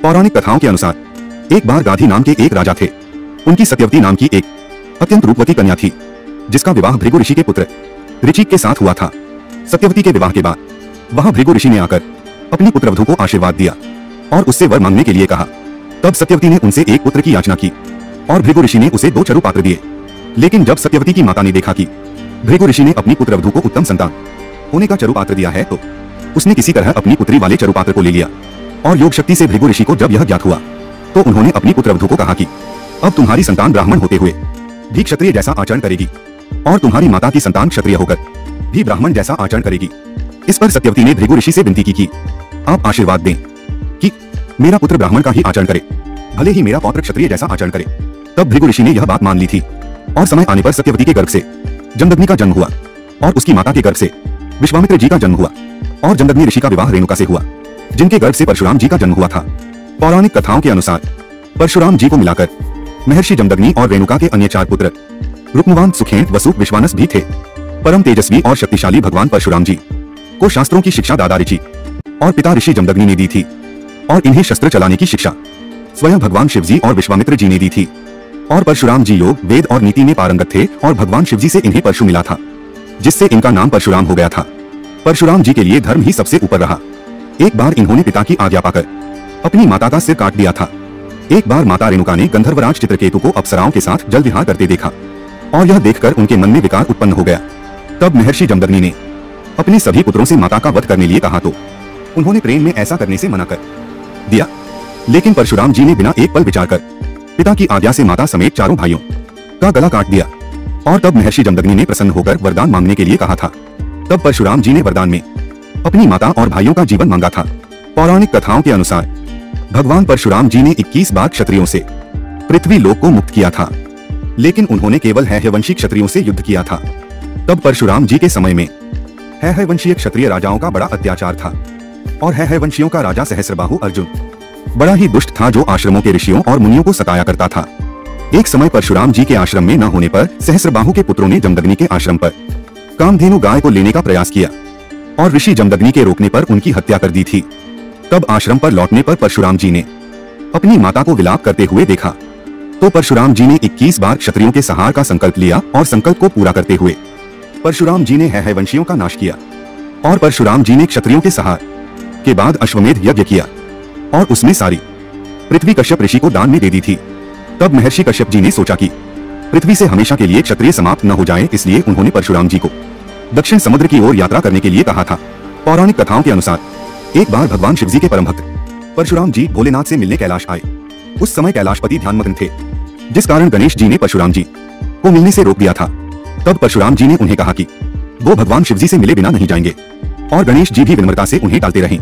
पौराणिक कथाओं के अनुसार एक बार गाधी नाम के एक राजा थे। उनकी सत्यवती नाम की एक अत्यंत रूपवती कन्या थी, जिसका विवाह भृगु ऋषि के पुत्र ऋचिक के साथ हुआ था। सत्यवती के विवाह के बाद वहां भृगु ऋषि ने आकर अपनी पुत्रवधू को आशीर्वाद दिया और उससे वर मांगने के लिए कहा। तब सत्यवती ने उनसे एक पुत्र की याचना की और भृगु ऋषि ने उसे 2 चरु पात्र दिए। लेकिन जब सत्यवती की माता ने देखा कि भृगु ऋषि ने अपनी पुत्रवधू को उत्तम संतान होने का चरु पात्र दिया है, तो उसने किसी तरह अपनी पुत्री वाले चरु पात्र को ले लिया। और योग शक्ति से भृगु ऋषि को जब यह ज्ञात हुआ तो उन्होंने अपनी पुत्रवधू को कहा कि अब तुम्हारी संतान ब्राह्मण होते हुए भी क्षत्रिय जैसा आचरण करेगी और तुम्हारी माता की संतान क्षत्रिय होकर भी ब्राह्मण जैसा आचरण करेगी। इस पर सत्यवती ने भृगु ऋषि से विनती की कि आप आशीर्वाद दें कि मेरा पुत्र ब्राह्मण का ही आचरण करे, भले ही मेरा पौत्र क्षत्रिय जैसा आचरण करे। तब भृगु ऋषि ने यह बात मान ली थी और समय आने पर सत्यवती के गर्भ से जमदग्नि का जन्म हुआ और उसकी माता के गर्भ से विश्वामित्र जी का जन्म हुआ और जमदग्नि ऋषि का विवाह रेणुका से हुआ, जिनके गर्भ से परशुराम जी का जन्म हुआ था। पौराणिक कथाओं के अनुसार परशुराम जी को मिलाकर महर्षि जमदग्नि और रेणुका के अन्य 4 पुत्र रुक्मवान, सुखेन, वसु, विश्वानस भी थे। परम तेजस्वी और शक्तिशाली भगवान परशुराम जी को शास्त्रों की शिक्षा दादा ऋषि और पिता ऋषि जमदग्नि ने दी थी और इन्हें शस्त्र चलाने की शिक्षा स्वयं भगवान शिवजी और विश्वामित्र जी ने दी थी। और परशुराम जी योग, वेद और नीति में पारंगत थे और भगवान शिवजी से इन्हें परशु मिला था, जिससे इनका नाम परशुराम हो गया था। परशुराम जी के लिए धर्म ही सबसे ऊपर रहा। एक बार इन्होंने पिता की आज्ञा पाकर अपनी माता का सिर काट दिया था। एक बार माता रेणुका ने गंधर्वराज चित्रकेतु को अप्सराओं के साथ जल विहार करते देखा और यह देखकर उनके मन में विकार उत्पन्न हो गया। तब महर्षि जमदग्नि ने अपने सभी पुत्रों से माता का वध करने लिए कहा तो उन्होंने प्रेम में ऐसा करने से मना कर दिया। लेकिन परशुराम जी ने बिना एक पल विचार कर पिता की आज्ञा से माता समेत 4 भाइयों का गला काट दिया। और तब महर्षि जमदग्नि ने प्रसन्न होकर वरदान मांगने के लिए कहा था। तब परशुराम जी ने वरदान में अपनी माता और भाइयों का जीवन मांगा था। पौराणिक कथाओं के अनुसार भगवान परशुराम जी ने 21 बार क्षत्रियों से पृथ्वी लोक को मुक्त किया था, लेकिन उन्होंने केवल हैहयवंशी क्षत्रियों से युद्ध किया था। तब परशुराम जी के समय में हैहयवंशीय क्षत्रिय राजाओं का बड़ा अत्याचार था और हैहयवंशियों का राजा सहस्रबाहु अर्जुन बड़ा ही दुष्ट था, जो आश्रमों के ऋषियों और मुनियों को सताया करता था। एक समय परशुराम जी के आश्रम में न होने पर सहस्रबाहु के पुत्रों ने जमदग्नि के आश्रम पर कामधेनु गाय को लेने का प्रयास किया और ऋषि जमदग्नि के रोकने पर उनकी हत्या कर दी थी। तब आश्रम पर लौटने पर परशुराम जी ने अपनी माता को विलाप करते हुए देखा तो परशुराम जी ने 21 बार क्षत्रियों के संहार का संकल्प लिया और संकल्प को पूरा करते हुए परशुराम जी ने हैहयवंशियों का नाश किया। और परशुराम जी ने क्षत्रियों के संहार के बाद अश्वमेध यज्ञ किया और उसमें सारी पृथ्वी कश्यप ऋषि को दान में दे दी थी। तब महर्षि कश्यप जी ने सोचा कि पृथ्वी से हमेशा के लिए क्षत्रिय समाप्त न हो जाएं, इसलिए उन्होंने परशुराम जी को दक्षिण समुद्र की ओर यात्रा करने के लिए कहा था। पौराणिक कथाओं के अनुसार एक बार भगवान शिवजी के परम भक्त परशुराम जी भोलेनाथ से मिलने कैलाश आए। उस समय कैलाशपति ध्यानमग्न थे, जिस कारण गणेश जी ने परशुराम जी को मिलने से रोक दिया था। तब परशुराम जी ने उन्हें कहा कि वो भगवान शिवजी से मिले बिना नहीं जाएंगे और गणेश जी भी विनम्रता से उन्हें टालते रहे।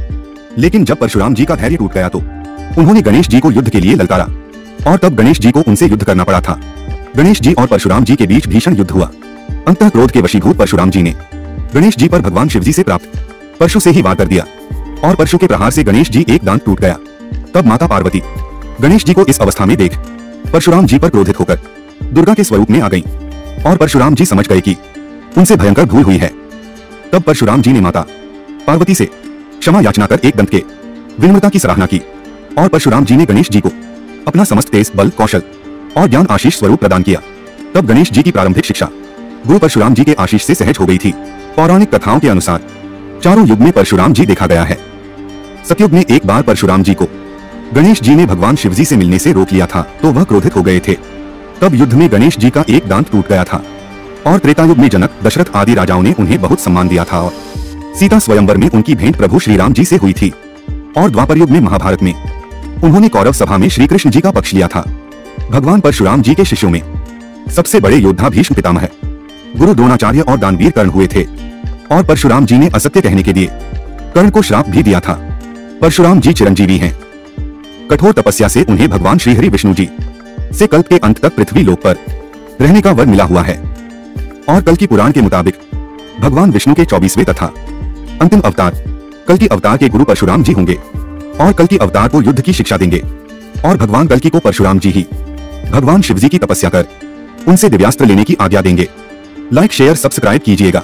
लेकिन जब परशुराम जी का धैर्य टूट गया तो उन्होंने गणेश जी को युद्ध के लिए ललकारा और तब गणेश जी को उनसे युद्ध करना पड़ा था। गणेश जी और परशुराम जी के बीच भीषण युद्ध हुआ। अंतः क्रोध के वशीभूत परशुराम जी ने गणेश जी पर भगवान शिवजी से प्राप्त परशु से ही वार कर दिया और परशु के प्रहार से गणेश जी एक दांत टूट गया। तब माता पार्वती गणेश जी को इस अवस्था में देख परशुराम जी पर क्रोधित होकर दुर्गा के स्वरूप में आ गईं और परशुराम जी समझ गए कि उनसे भयंकर भूल हुई है। तब परशुराम जी ने माता पार्वती से क्षमा याचना कर एक दंत के विनम्रता की सराहना की और परशुराम जी ने गणेश जी को अपना समस्त तेज, बल, कौशल और ज्ञान आशीष स्वरूप प्रदान किया। तब गणेश जी की प्रारंभिक शिक्षा गुरु परशुराम जी के आशीष से सहज हो गई थी। पौराणिक कथाओं के अनुसार चारों युग में परशुराम जी देखा गया है। सतयुग में एक बार परशुराम जी को गणेश जी ने भगवान शिवजी से मिलने से रोक लिया था तो वह क्रोधित हो गए थे। तब युद्ध में गणेश जी का एक दांत टूट गया था और त्रेतायुग में जनक, दशरथ आदि राजाओं ने उन्हें बहुत सम्मान दिया था और सीता स्वयंवर में उनकी भेंट प्रभु श्री राम जी से हुई थी। और द्वापर युग में महाभारत में उन्होंने कौरव सभा में श्री कृष्ण जी का पक्ष लिया था। भगवान परशुराम जी के शिष्यों में सबसे बड़े योद्धा भीष्म पितामह, गुरु द्रोणाचार्य और दानवीर कर्ण हुए थे और परशुराम जी ने असत्य कहने के लिए कर्ण को श्राप भी दिया था। परशुराम जी चिरंजीवी हैं। कठोर तपस्या से उन्हें भगवान श्री हरि विष्णु जी से कल्प के अंत तक पृथ्वी लोक पर रहने का वर मिला हुआ है। और कल की पुराण के मुताबिक भगवान विष्णु के 24वें तथा अंतिम अवतार कल की अवतार के गुरु परशुराम जी होंगे और कल की अवतार को युद्ध की शिक्षा देंगे। और भगवान कल की को परशुराम जी ही भगवान शिवजी की तपस्या कर उनसे दिव्यास्त्र लेने की आज्ञा देंगे। लाइक, शेयर, सब्सक्राइब कीजिएगा।